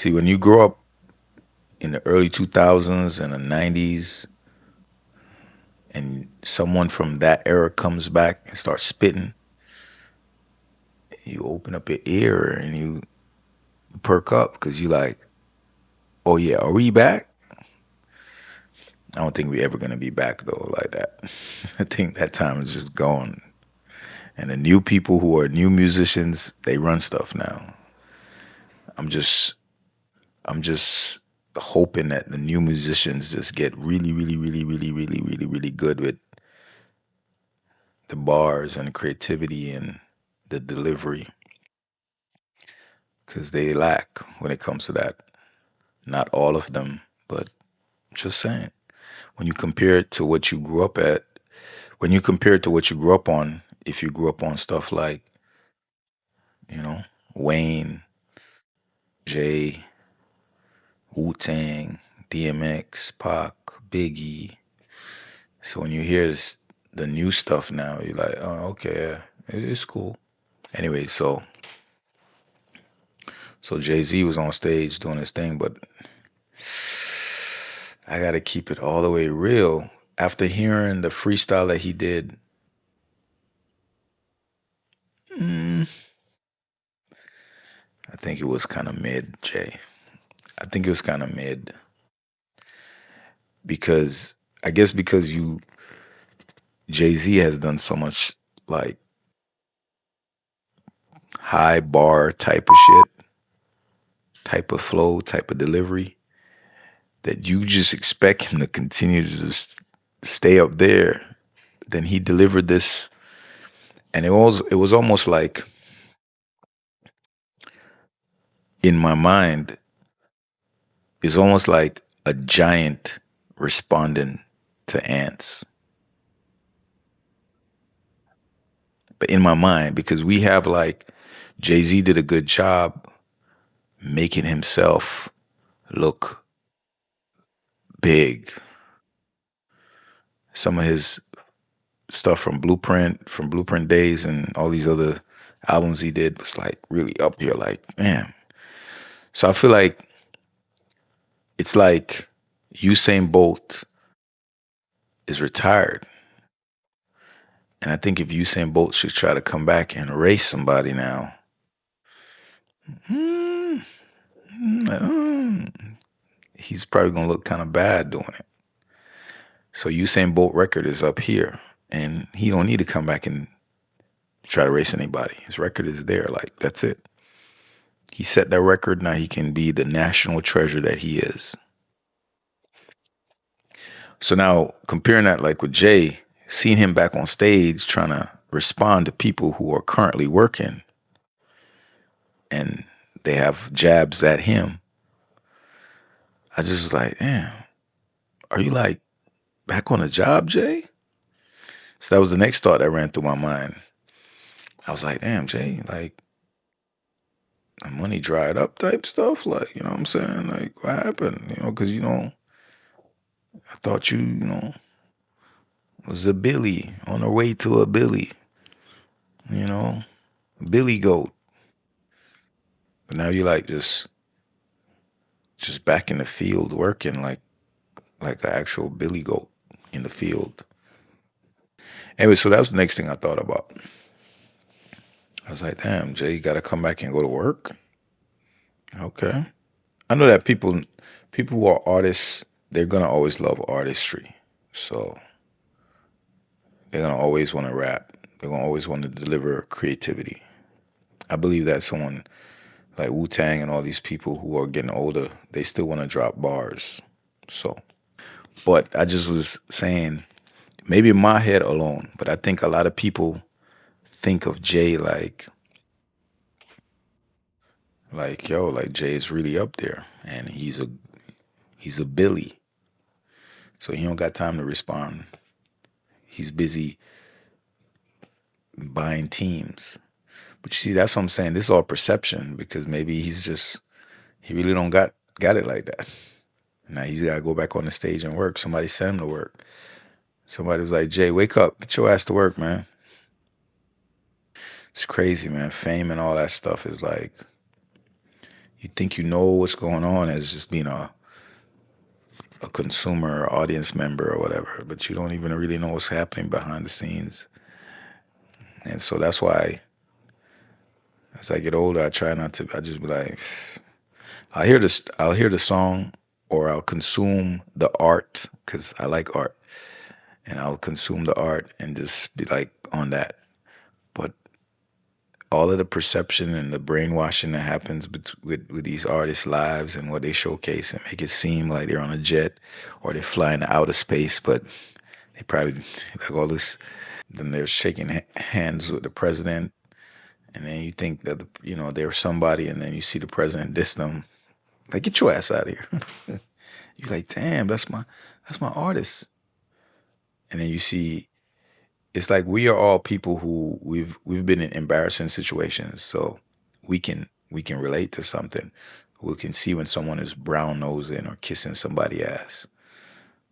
See, when you grow up in the early 2000s and the 90s, and someone from that era comes back and starts spitting, you open up your ear and you perk up because you like, oh yeah, are we back? I don't think we ever gonna be back though like that. I think that time is just gone. And the new people who are new musicians, they run stuff now. I'm just I'm just hoping that the new musicians just get really, really, really, really, really, really, really good with the bars and the creativity and the delivery because they lack when it comes to that. Not all of them, but just saying. When you compare it to what you grew up at, when you compare it to what you grew up on, if you grew up on stuff like, you know, Wayne, Jay, Wu Tang, DMX, Pac, Biggie. So when you hear the new stuff now, you're like, oh, okay, yeah, it's cool. Anyway, so Jay Z was on stage doing his thing, but I got to keep it all the way real. After hearing the freestyle that he did, I think it was kind of mid, Jay. I think it was kind of mid because I guess because you Jay Z has done so much like high bar type of shit, type of flow, type of delivery that you just expect him to continue to just stay up there. Then he delivered this, and it was almost like in my mind, it's almost like a giant responding to ants. But in my mind, because we have like Jay Z did a good job making himself look big. Some of his stuff from Blueprint Days, and all these other albums he did was like really up here. Like, man. So I feel like it's like Usain Bolt is retired. And I think if Usain Bolt should try to come back and race somebody now, mm, he's probably gonna look kind of bad doing it. So Usain Bolt record is up here, and he don't need to come back and try to race anybody. His record is there. Like that's it. He set that record. Now he can be the national treasure that he is. So now comparing that like with Jay, seeing him back on stage trying to respond to people who are currently working and they have jabs at him, I just was like, damn, are you like back on the job, Jay? So that was the next thought that ran through my mind. I was like, damn, Jay, like the money dried up type stuff. Like, you know what I'm saying? Like, what happened? Because, I thought was a Billy on the way to a Billy, you know, Billy Goat. But now you like just back in the field working like an actual Billy Goat in the field. Anyway, so that was the next thing I thought about. I was like, damn, Jay, you got to come back and go to work. Okay. I know that people who are artists, they're gonna always love artistry. So they're gonna always want to rap. They're gonna always want to deliver creativity. I believe that someone like Wu Tang and all these people who are getting older, they still want to drop bars. So, but I just was saying, maybe in my head alone, but I think a lot of people think of Jay like yo, like Jay is really up there, and he's a Billy, so he don't got time to respond. He's busy buying teams. But you see, that's what I'm saying. This is all perception because maybe he really don't got it like that. Now he's got to go back on the stage and work. Somebody sent him to work. Somebody was like, Jay, wake up, get your ass to work, man. It's crazy, man. Fame and all that stuff is like you think you know what's going on as just being a consumer or audience member or whatever, but you don't even really know what's happening behind the scenes. And so that's why as I get older, I try not to. I just be like, I'll hear the song, or I'll consume the art because I like art, and I'll consume the art and just be like on that. But all of the perception and the brainwashing that happens with these artists' lives and what they showcase and make it seem like they're on a jet or they're flying to outer space, but they probably like all this. Then they're shaking hands with the president, and then you think that they're somebody, and then you see the president diss them. Like, get your ass out of here. You're like, damn, that's my artist. And then you see, it's like we are all people who we've been in embarrassing situations, so we can relate to something. We can see when someone is brown nosing or kissing somebody ass.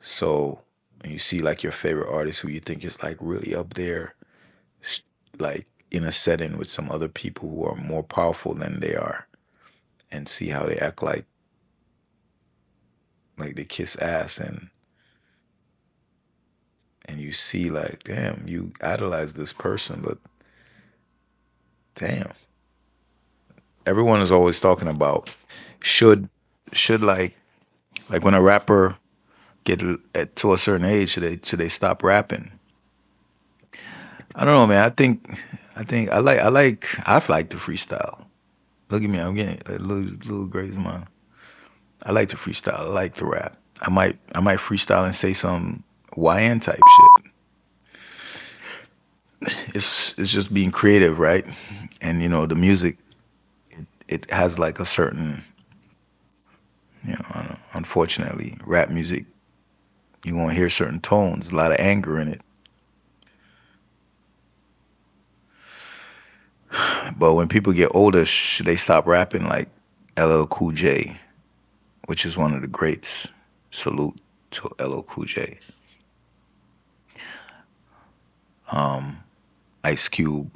So when you see like your favorite artist who you think is like really up there, like in a setting with some other people who are more powerful than they are, and see how they act like they kiss ass, and you see like, damn, you idolize this person, but damn. Everyone is always talking about should should like when a rapper to a certain age, should they stop rapping? I don't know, man. I think I like the freestyle. Look at me, I'm getting a little grace man. I like to freestyle. I like to rap. I might freestyle and say some YN type shit. It's just being creative, right? And the music, it has like a certain, I don't know, unfortunately, rap music, you're gonna hear certain tones, a lot of anger in it. But when people get older, should they stop rapping like LL Cool J, which is one of the greats? Salute to LL Cool J. Ice Cube,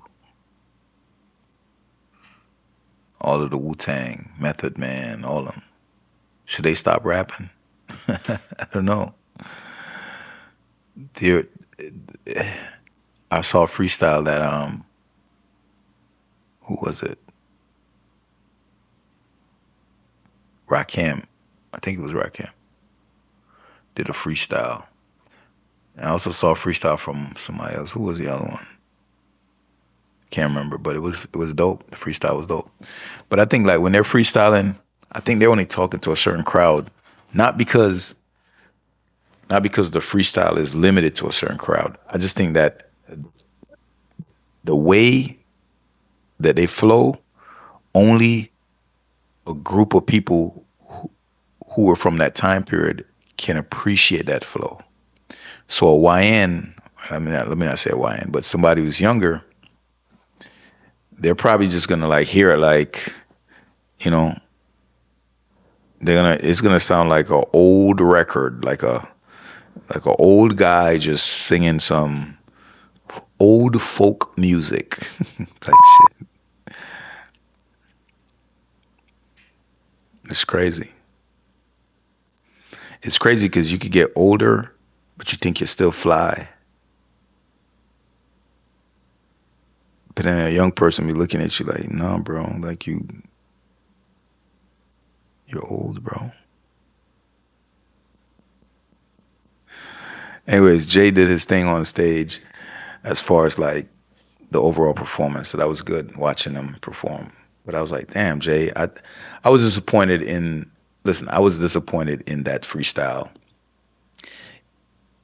all of the Wu Tang, Method Man, all of them. Should they stop rapping? I don't know. There, I saw a freestyle that who was it? Rakim. I think it was Rakim. Did a freestyle. And I also saw a freestyle from somebody else. Who was the other one? Can't remember, but it was dope. The freestyle was dope. But I think like when they're freestyling, I think they're only talking to a certain crowd, not because not because the freestyle is limited to a certain crowd. I just think that the way that they flow, only a group of people who were from that time period can appreciate that flow. So a YN, let me not say a YN, but somebody who's younger, they're probably just gonna like hear it like, you know, it's gonna sound like a old record, like a old guy just singing some old folk music type shit. It's crazy. It's crazy because you could get older, but you think you're still fly. But then a young person be looking at you like, nah, bro, like you're old, bro. Anyways, Jay did his thing on stage as far as like the overall performance. So that was good watching him perform. But I was like, damn, Jay, I was disappointed in listen, I was disappointed in that freestyle.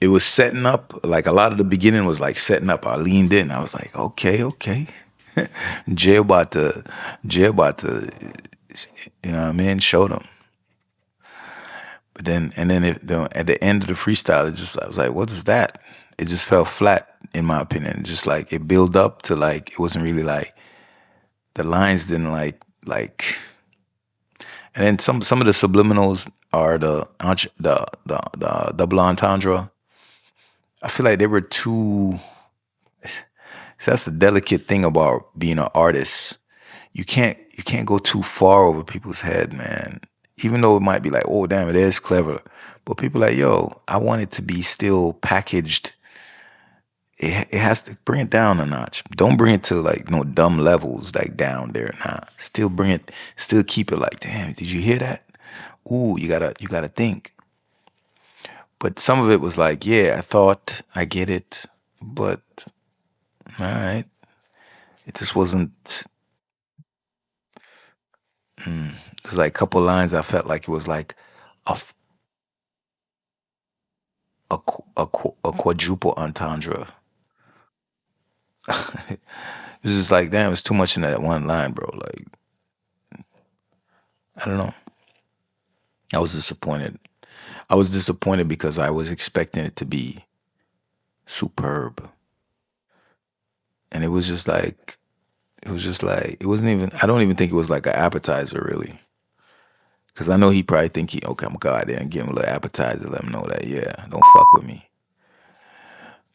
It was setting up, like a lot of the beginning was like setting up. I leaned in. I was like, okay, okay. Jay about to Jay about to what I mean, show them. But then and then at the end of the freestyle, I was like, what is that? It just fell flat in my opinion. Just like it built up to like it wasn't really like the lines didn't like and then some of the subliminals are the double entendre. I feel like they were too. So that's the delicate thing about being an artist. you can't go too far over people's head, man. Even though it might be like, oh damn, it is clever, but people like, yo, I want it to be still packaged. It has to bring it down a notch. Don't bring it to like no dumb levels like down there. Nah, still bring it. Still keep it like, damn, did you hear that? Ooh, you gotta think. But some of it was like, yeah, I thought I get it, but all right, it just wasn't. There's like a couple lines I felt like it was like a f- a quadruple entendre. It was just like, damn, it's too much in that one line, bro. Like, I don't know. I was disappointed. I was disappointed because I was expecting it to be superb, and it wasn't even. I don't even think it was like an appetizer, really. Because I know he probably think okay, I'm gonna go out there and give him a little appetizer, let him know that, yeah, don't fuck with me.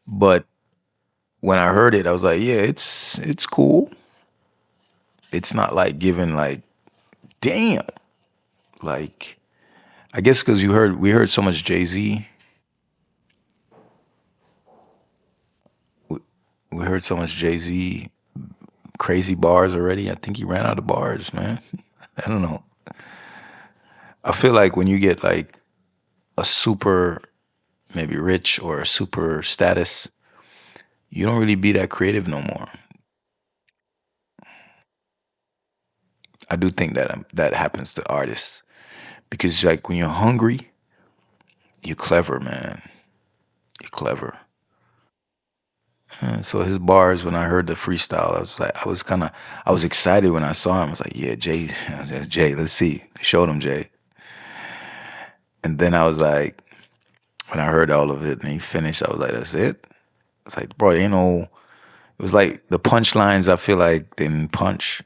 But when I heard it, I was like, yeah, it's cool. It's not like giving like, damn, like I guess because we heard so much Jay Z, we, we heard so much Jay Z crazy bars already. I think he ran out of bars, man. I don't know. I feel like when you get like a super maybe rich or a super status, you don't really be that creative no more. I do think that that happens to artists because like when you're hungry, you're clever, man. You're clever. And so his bars, when I heard the freestyle, I was excited when I saw him. I was like, yeah, Jay, that's Jay. Let's see. They showed him Jay, and then I was like, when I heard all of it and he finished, I was like, that's it. It's like, bro, ain't no. It was like the punchlines. I feel like didn't punch.